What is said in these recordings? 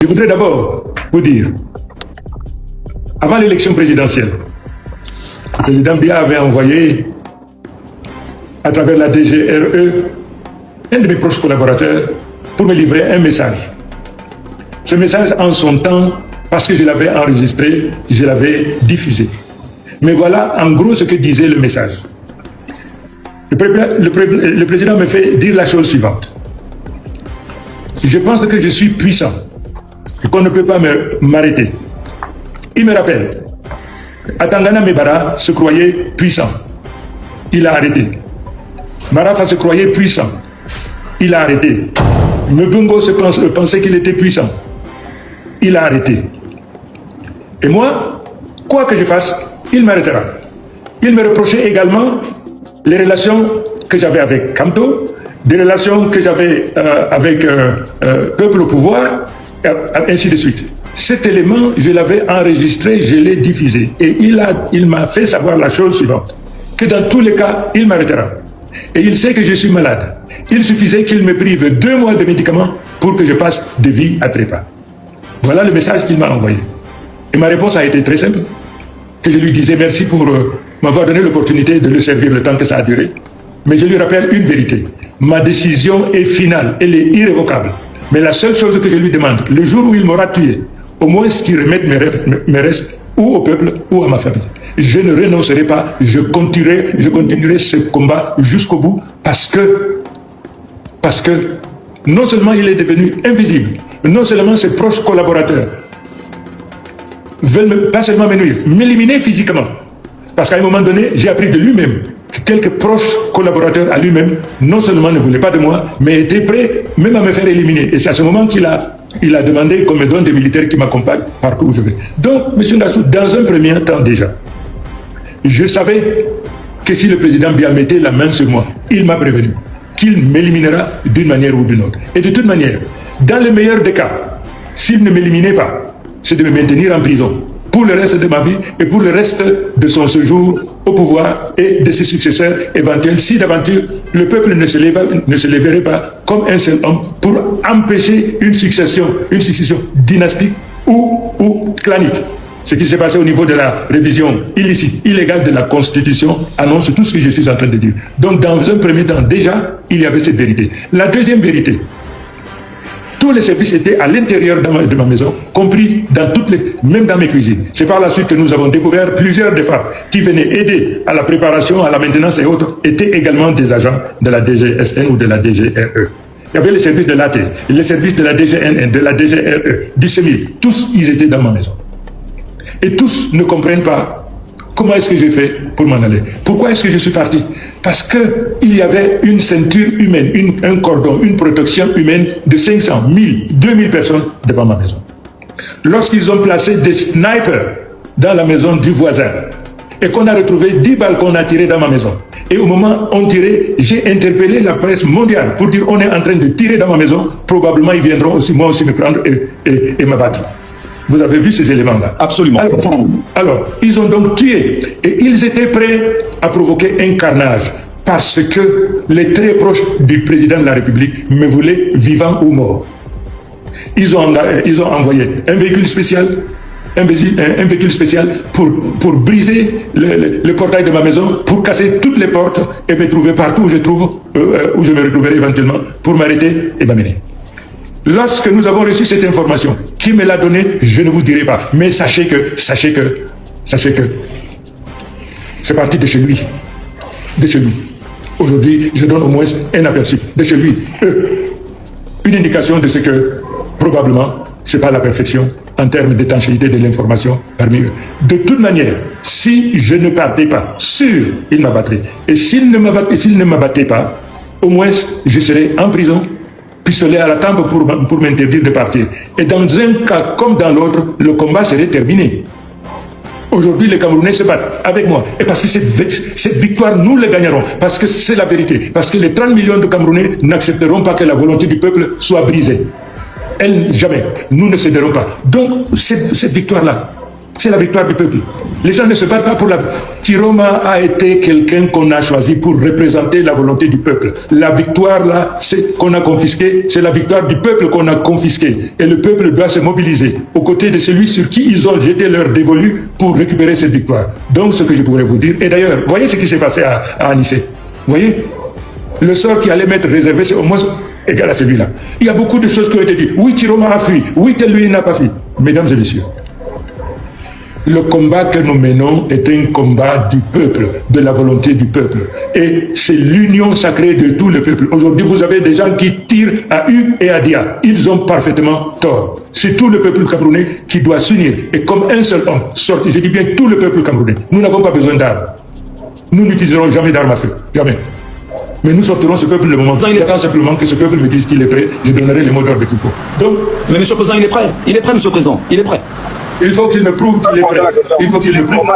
Je voudrais d'abord vous dire, avant l'élection présidentielle, le président Biya avait envoyé, à travers la DGRE, un de mes proches collaborateurs pour me livrer un message. Ce message, en son temps, parce que je l'avais enregistré, je l'avais diffusé. Mais voilà en gros ce que disait le message. Le président me fait dire la chose suivante. Je pense que je suis puissant et qu'on ne peut pas m'arrêter. Il me rappelle, Atangana Mebara se croyait puissant. Il a arrêté. Marafa se croyait puissant. Il a arrêté. Mbungo pensait qu'il était puissant. Il a arrêté. Et moi, quoi que je fasse, il m'arrêtera. Il me reprochait également les relations que j'avais avec Kamto, des relations que j'avais avec Peuple au pouvoir, ainsi de suite. Cet élément, je l'avais enregistré, je l'ai diffusé. Et il m'a fait savoir la chose suivante, que dans tous les cas, il m'arrêtera. Et il sait que je suis malade. Il suffisait qu'il me prive 2 mois de médicaments pour que je passe de vie à trépas. Voilà le message qu'il m'a envoyé. Et ma réponse a été très simple, que je lui disais merci pour m'avoir donné l'opportunité de le servir le temps que ça a duré. Mais je lui rappelle une vérité. Ma décision est finale, elle est irrévocable. Mais la seule chose que je lui demande, le jour où il m'aura tué, au moins qu'il remette mes restes ou au peuple ou à ma famille. Je ne renoncerai pas, je continuerai ce combat jusqu'au bout parce que non seulement il est devenu invisible, non seulement ses proches collaborateurs veulent pas seulement me nuire, m'éliminer physiquement. Parce qu'à un moment donné, j'ai appris de lui-même que quelques proches collaborateurs à lui-même, non seulement ne voulaient pas de moi, mais étaient prêts même à me faire éliminer. Et c'est à ce moment qu'il a demandé qu'on me donne des militaires qui m'accompagnent partout où je vais. Donc, M. Ngassou, dans un premier temps déjà, je savais que si le président Biya mettait la main sur moi, il m'a prévenu qu'il m'éliminera d'une manière ou d'une autre. Et de toute manière, dans le meilleur des cas, s'il ne m'éliminait pas, c'est de me maintenir en prison pour le reste de ma vie et pour le reste de son séjour au pouvoir et de ses successeurs éventuels, si d'aventure le peuple ne se lèverait pas comme un seul homme pour empêcher une succession dynastique ou clanique. Ce qui s'est passé au niveau de la révision illicite, illégale de la Constitution annonce tout ce que je suis en train de dire. Donc dans un premier temps, déjà, il y avait cette vérité. La deuxième vérité, tous les services étaient à l'intérieur de ma maison, compris même dans mes cuisines. C'est par la suite que nous avons découvert plusieurs des femmes qui venaient aider à la préparation, à la maintenance et autres, étaient également des agents de la DGSN ou de la DGRE. Il y avait les services de l'AT, les services de la DGNN, de la DGRE, du CEMIL. Tous, ils étaient dans ma maison. Et tous ne comprennent pas comment est-ce que j'ai fait pour m'en aller. Pourquoi est-ce que je suis parti? Parce qu'il y avait une ceinture humaine, un cordon, une protection humaine de 500, 1000, 2000 personnes devant ma maison. Lorsqu'ils ont placé des snipers dans la maison du voisin et qu'on a retrouvé 10 balles qu'on a tirées dans ma maison, et au moment où on tirait, j'ai interpellé la presse mondiale pour dire on est en train de tirer dans ma maison, probablement ils viendront aussi, moi aussi me prendre et m'abattre. Vous avez vu ces éléments-là? Absolument. Alors, ils ont donc tué et ils étaient prêts à provoquer un carnage parce que les très proches du président de la République me voulaient vivant ou mort. Ils ont envoyé un véhicule spécial, pour briser le portail de ma maison, pour casser toutes les portes et me trouver partout où je me retrouverai éventuellement pour m'arrêter et m'amener. Lorsque nous avons reçu cette information, qui me l'a donnée, je ne vous dirai pas. Mais sachez que c'est parti de chez lui. De chez lui. Aujourd'hui, je donne au moins un aperçu de chez lui. Une indication de ce que, probablement, ce n'est pas la perfection en termes d'étanchéité de l'information parmi eux. De toute manière, si je ne partais pas, sûr, il m'abattrait. Et s'il ne m'abattait pas, au moins, je serais en prison, pistolet à la tempe pour m'interdire de partir. Et dans un cas comme dans l'autre, le combat serait terminé. Aujourd'hui, les Camerounais se battent avec moi. Et parce que cette victoire, nous la gagnerons. Parce que c'est la vérité. Parce que les 30 millions de Camerounais n'accepteront pas que la volonté du peuple soit brisée. Jamais. Nous ne céderons pas. Donc, cette victoire-là, C'est la victoire du peuple. Les gens ne se battent pas pour la... Chiroma a été quelqu'un qu'on a choisi pour représenter la volonté du peuple. La victoire, là, qu'on a confisquée, c'est la victoire du peuple qu'on a confisquée. Et le peuple doit se mobiliser aux côtés de celui sur qui ils ont jeté leur dévolu pour récupérer cette victoire. Donc, ce que je pourrais vous dire... Et d'ailleurs, voyez ce qui s'est passé à Anissé. Vous voyez? Le sort qui allait m'être réservé, c'est au moins égal à celui-là. Il y a beaucoup de choses qui ont été dites. Oui, Chiroma a fui. Oui, tel lui n'a pas fui. Mesdames et messieurs, le combat que nous menons est un combat du peuple, de la volonté du peuple. Et c'est l'union sacrée de tout le peuple. Aujourd'hui, vous avez des gens qui tirent à Hugues et à Dia. Ils ont parfaitement tort. C'est tout le peuple camerounais qui doit s'unir. Et comme un seul homme, sortir, je dis bien tout le peuple camerounais. Nous n'avons pas besoin d'armes. Nous n'utiliserons jamais d'armes à feu. Jamais. Mais nous sortirons ce peuple le moment. J'attends simplement que ce peuple me dise qu'il est prêt. Je donnerai les mots d'ordre qu'il faut. Donc, mais Monsieur le Président, il est prêt. Il est prêt, Monsieur le Président. Il est prêt. Il faut qu'il me prouve qu'il est prêt. Il faut qu'il le prouve.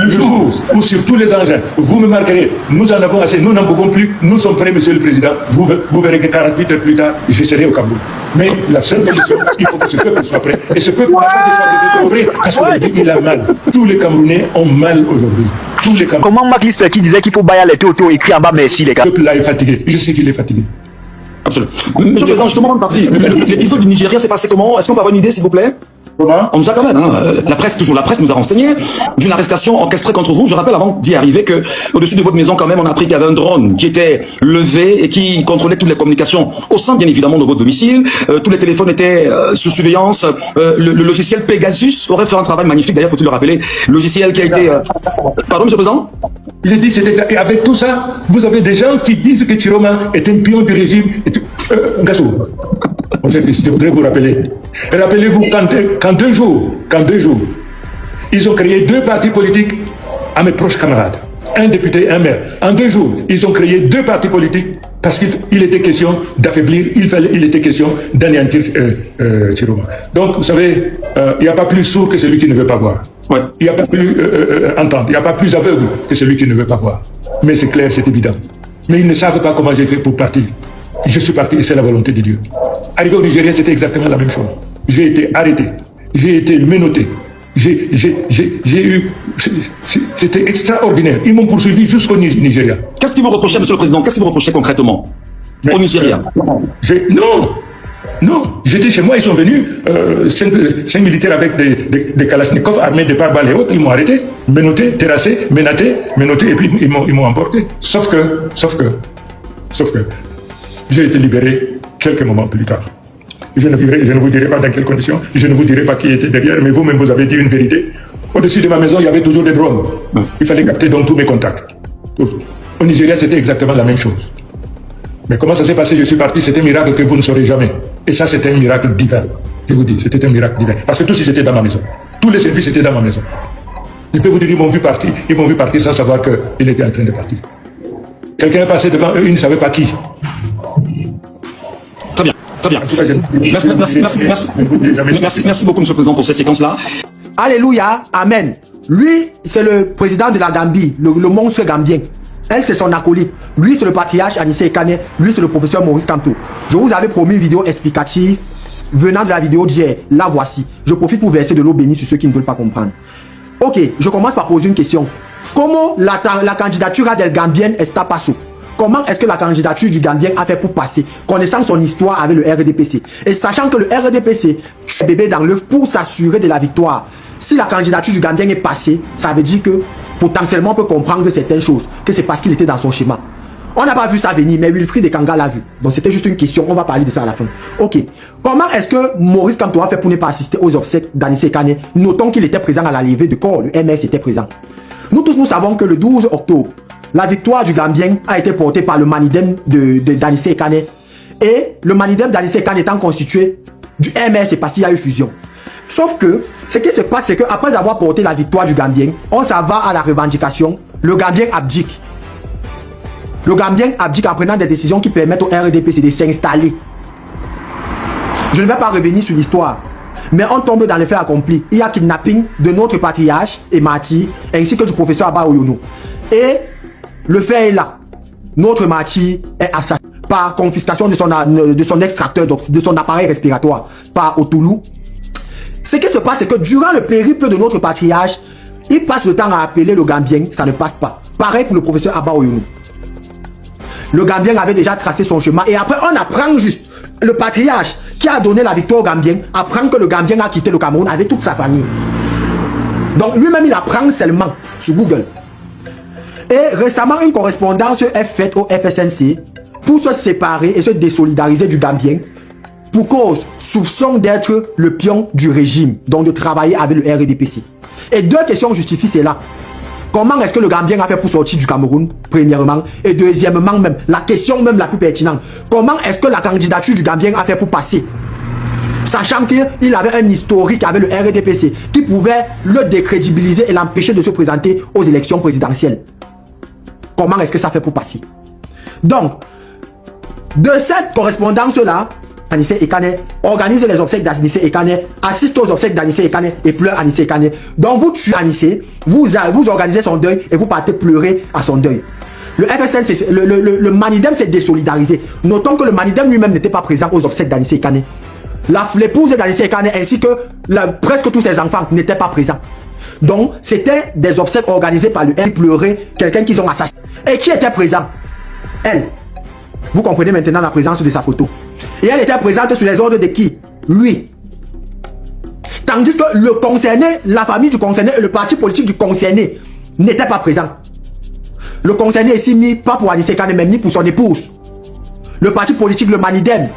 Le jour où sur tous les engins, vous me marquerez, nous en avons assez, nous n'en pouvons plus, nous sommes prêts, Monsieur le Président. Vous verrez que 48 heures plus tard, je serai au Cameroun. Mais la seule condition, il faut que ce peuple soit prêt. Et ce peuple soit prêt parce qu'il a mal. Tous les Camerounais ont mal aujourd'hui. Tous les Camerounais. Comment Mac Lister qui disait qu'il faut bailler les taux écrit en bas, merci les gars. Le peuple là est fatigué. Je sais qu'il est fatigué. Absolument. Monsieur le Président, justement, l'épisode du Nigeria s'est passé comment? Est-ce qu'on peut avoir une idée, s'il vous plaît? On nous a quand même, la presse nous a renseigné d'une arrestation orchestrée contre vous. Je rappelle avant d'y arriver que au-dessus de votre maison quand même, on a appris qu'il y avait un drone qui était levé et qui contrôlait toutes les communications au sein bien évidemment de votre domicile. Tous les téléphones étaient sous surveillance. Le logiciel Pegasus aurait fait un travail magnifique. D'ailleurs, faut-il le rappeler, logiciel qui a été... Pardon, Monsieur le Président? J'ai dit, c'était avec tout ça, vous avez des gens qui disent que Chiroma est un pion du régime. Gassou, mon cher fils, je voudrais vous rappeler. Rappelez-vous qu'en deux jours, ils ont créé 2 partis politiques à mes proches camarades. Un député, un maire. En 2 jours, ils ont créé 2 partis politiques parce qu'il était question d'affaiblir, il était question d'anéantir Chiroma. Donc, vous savez, il n'y a pas plus sourd que celui qui ne veut pas voir. Ouais. Il n'y a pas plus entendre, il n'y a pas plus aveugle que celui qui ne veut pas voir. Mais c'est clair, c'est évident. Mais ils ne savent pas comment j'ai fait pour partir. Je suis parti et c'est la volonté de Dieu. Arrivé au Nigeria, c'était exactement la même chose. J'ai été arrêté, j'ai été menotté, j'ai eu... C'était extraordinaire. Ils m'ont poursuivi jusqu'au Nigeria. Qu'est-ce qu'ils vous reprochaient, Monsieur le Président? Qu'est-ce qu'ils vous reprochaient concrètement au Nigeria? Non, j'étais chez moi, ils sont venus, 5 militaires avec des kalachnikovs armés de pare-balles et autres, ils m'ont arrêté, menotté, terrassé, menotté, et puis ils m'ont emporté. Sauf que, j'ai été libéré quelques moments plus tard. Je ne vous dirai pas dans quelles conditions, je ne vous dirai pas qui était derrière, mais vous-même vous avez dit une vérité. Au-dessus de ma maison, il y avait toujours des drones. Il fallait capter donc tous mes contacts. Au Nigeria, c'était exactement la même chose. Mais comment ça s'est passé? Je suis parti, c'est un miracle que vous ne saurez jamais. Et ça, c'était un miracle divin. Je vous dis, c'était un miracle divin. Parce que tout c'était dans ma maison. Tous les services étaient dans ma maison. Je peux vous dire, ils m'ont vu partir sans savoir qu'il était en train de partir. Quelqu'un est passé devant eux, ils ne savaient pas qui. Très bien, très bien. Merci beaucoup, Monsieur le Président, pour cette séquence-là. Alléluia, Amen. Lui, c'est le président de la Gambie, le monstre gambien. Elle, c'est son acolyte. Lui, c'est le patriarche Anissé Kane. Lui, c'est le professeur Maurice Kamto. Je vous avais promis une vidéo explicative venant de la vidéo d'hier. La voici. Je profite pour verser de l'eau bénie sur ceux qui ne veulent pas comprendre. Ok, je commence par poser une question. Comment la candidature del Gambien est passée? Comment est-ce que la candidature du Gambien a fait pour passer, connaissant son histoire avec le RDPC et sachant que le RDPC est bébé dans l'œuf pour s'assurer de la victoire? Si la candidature du Gambien est passée, ça veut dire que potentiellement on peut comprendre certaines choses, que c'est parce qu'il était dans son schéma. On n'a pas vu ça venir, mais Wilfried Ekanga l'a vu. Donc c'était juste une question, on va parler de ça à la fin. Ok. Comment est-ce que Maurice Kamto a fait pour ne pas assister aux obsèques d'Anissé Kane? Notons qu'il était présent à la levée de corps, le MS était présent. Nous tous, nous savons que le 12 octobre, la victoire du Gambien a été portée par le Manidem d'Anissé Kane. Et le Manidem d'Anissé Kane étant constitué du MS, c'est parce qu'il y a eu fusion. Sauf que, ce qui se passe, c'est qu'après avoir porté la victoire du Gambien, on s'en va à la revendication, le Gambien abdique. Le Gambien abdique en prenant des décisions qui permettent au RDPC de s'installer. Je ne vais pas revenir sur l'histoire, mais on tombe dans les faits accomplis. Il y a kidnapping de notre patriarche et martyr, ainsi que du professeur Abba Oyono. Et le fait est là. Notre martyr est assassiné par confiscation de son extracteur, de son appareil respiratoire, par Otoulou. Ce qui se passe, c'est que durant le périple de notre patriarche, il passe le temps à appeler le Gambien, ça ne passe pas. Pareil pour le professeur Abba Oyonou. Le Gambien avait déjà tracé son chemin et après on apprend juste, le patriarche qui a donné la victoire au Gambien apprend que le Gambien a quitté le Cameroun avec toute sa famille. Donc lui-même il apprend seulement sur Google. Et récemment une correspondance est faite au FSNC pour se séparer et se désolidariser du Gambien pour cause soupçon d'être le pion du régime, donc de travailler avec le RDPC. Et deux questions justifient cela. Comment est-ce que le Gambien a fait pour sortir du Cameroun, premièrement, et deuxièmement même, la question même la plus pertinente, comment est-ce que la candidature du Gambien a fait pour passer? Sachant qu'il avait un historique avec le RDPC qui pouvait le décrédibiliser et l'empêcher de se présenter aux élections présidentielles. Comment est-ce que ça fait pour passer? Donc, de cette correspondance-là, Anissé Ekane organise les obsèques d'Anissé Ekane, assiste aux obsèques d'Anissé Ekane et pleure Anissé Ekane. Donc vous tuez Anissé, vous organisez son deuil et vous partez pleurer à son deuil. Le FSN, le Manidem s'est désolidarisé. Notons que le Manidem lui-même n'était pas présent aux obsèques d'Anissé Ekane. L'épouse d'Anissé Ekane ainsi que presque tous ses enfants n'étaient pas présents. Donc c'était des obsèques organisées par le R, pleurer quelqu'un qu'ils ont assassiné. Et qui était présent? Elle. Vous comprenez maintenant la présence de sa photo. Et elle était présente sur les ordres de qui? Lui. Tandis que le concerné, la famille du concerné et le parti politique du concerné n'étaient pas présents. Le concerné ici mis pas pour Anissé Ekane, mais mis pour son épouse. Le parti politique, le Manidem,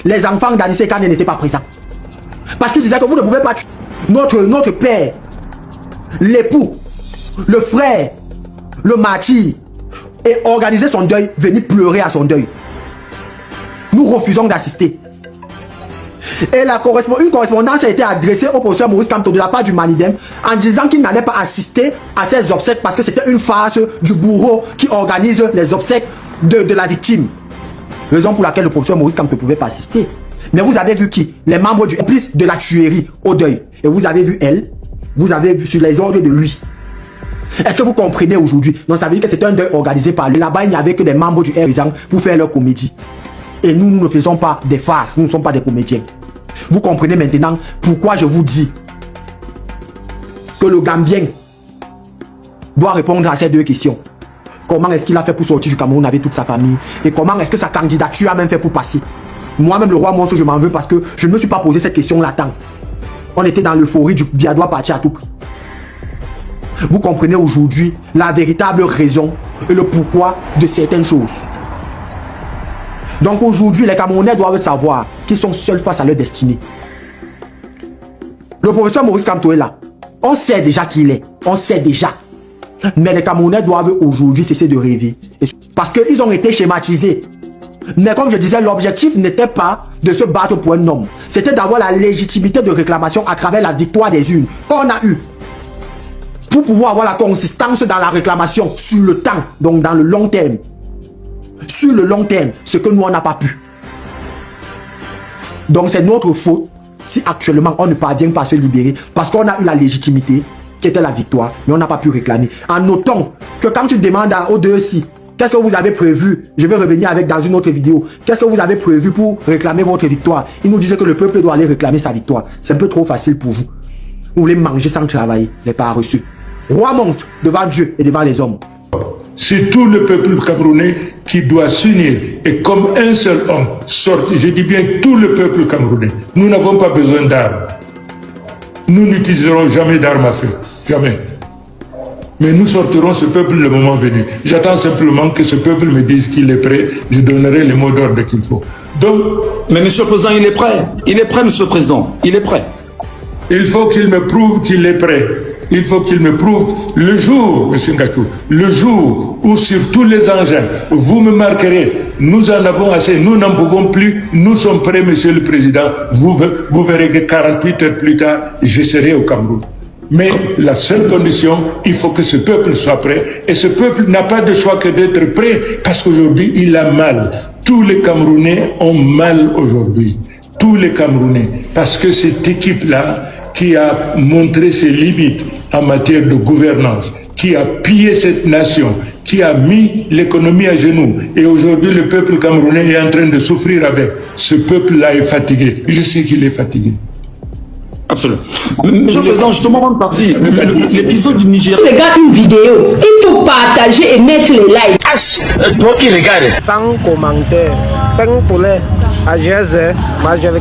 les enfants d'Anissé Ekane n'étaient pas présents. Parce qu'il disait que vous ne pouvez pas tuer notre père, l'époux, le frère, le martyr, et organiser son deuil, venir pleurer à son deuil. Nous refusons d'assister. Et une correspondance a été adressée au professeur Maurice Kamto de la part du Manidem en disant qu'il n'allait pas assister à ces obsèques parce que c'était une farce du bourreau qui organise les obsèques de la victime. Raison pour laquelle le professeur Maurice Kamto ne pouvait pas assister. Mais vous avez vu qui? Les membres du complice de la tuerie au deuil. Et vous avez vu elle, vous avez vu sur les ordres de lui. Est-ce que vous comprenez aujourd'hui? Donc ça veut dire que c'était un deuil organisé par lui. Là-bas, il n'y avait que des membres du RISAN pour faire leur comédie. Et nous ne faisons pas des farces, nous ne sommes pas des comédiens. Vous comprenez maintenant pourquoi je vous dis que le Gambien doit répondre à ces deux questions. Comment est-ce qu'il a fait pour sortir du Cameroun avec toute sa famille? Et comment est-ce que sa candidature a même fait pour passer? Moi-même, le roi monstre, je m'en veux parce que je ne me suis pas posé cette question-là tant. On était dans l'euphorie du Biadois parti à tout prix. Vous comprenez aujourd'hui la véritable raison et le pourquoi de certaines choses. Donc aujourd'hui, les Camerounais doivent savoir qu'ils sont seuls face à leur destinée. Le professeur Maurice Kamto est là. On sait déjà qui il est. On sait déjà. Mais les Camerounais doivent aujourd'hui cesser de rêver. Parce qu'ils ont été schématisés. Mais comme je disais, l'objectif n'était pas de se battre pour un homme. C'était d'avoir la légitimité de réclamation à travers la victoire des urnes qu'on a eue. Pour pouvoir avoir la consistance dans la réclamation sur le temps, donc dans le long terme. Sur le long terme, ce que nous on n'a pas pu. Donc c'est notre faute si actuellement on ne parvient pas à se libérer parce qu'on a eu la légitimité qui était la victoire, mais on n'a pas pu réclamer. En notant que quand tu demandes aux deux si qu'est-ce que vous avez prévu, je vais revenir avec dans une autre vidéo, qu'est-ce que vous avez prévu pour réclamer votre victoire, ils nous disaient que le peuple doit aller réclamer sa victoire. C'est un peu trop facile pour vous. Vous voulez manger sans travailler, les pas reçus. Roi monstre devant Dieu et devant les hommes. C'est tout le peuple camerounais qui doit s'unir et comme un seul homme sortir. Je dis bien tout le peuple camerounais. Nous n'avons pas besoin d'armes. Nous n'utiliserons jamais d'armes à feu. Jamais. Mais nous sortirons ce peuple le moment venu. J'attends simplement que ce peuple me dise qu'il est prêt. Je donnerai les mots d'ordre qu'il faut. Donc, mais Monsieur le Président, il est prêt. Il est prêt, Monsieur le Président. Il est prêt. Il faut qu'il me prouve qu'il est prêt. Il faut qu'il me prouve le jour, M. Ngakou, le jour où sur tous les engins, vous me marquerez, nous en avons assez, nous n'en pouvons plus, nous sommes prêts, M. le Président, vous verrez que 48 heures plus tard, je serai au Cameroun. Mais la seule condition, il faut que ce peuple soit prêt, et ce peuple n'a pas de choix que d'être prêt, parce qu'aujourd'hui, il a mal. Tous les Camerounais ont mal aujourd'hui. Tous les Camerounais, parce que cette équipe-là, qui a montré ses limites en matière de gouvernance, qui a pillé cette nation, qui a mis l'économie à genoux. Et aujourd'hui, le peuple camerounais est en train de souffrir avec. Ce peuple-là est fatigué. Je sais qu'il est fatigué. Absolument. Monsieur le Président, justement, avant de partir, l'épisode du Nigeria... Regarde une vidéo, il faut partager et mettre les likes. Toi qui regardes. Sans commentaire. Peng poulet. À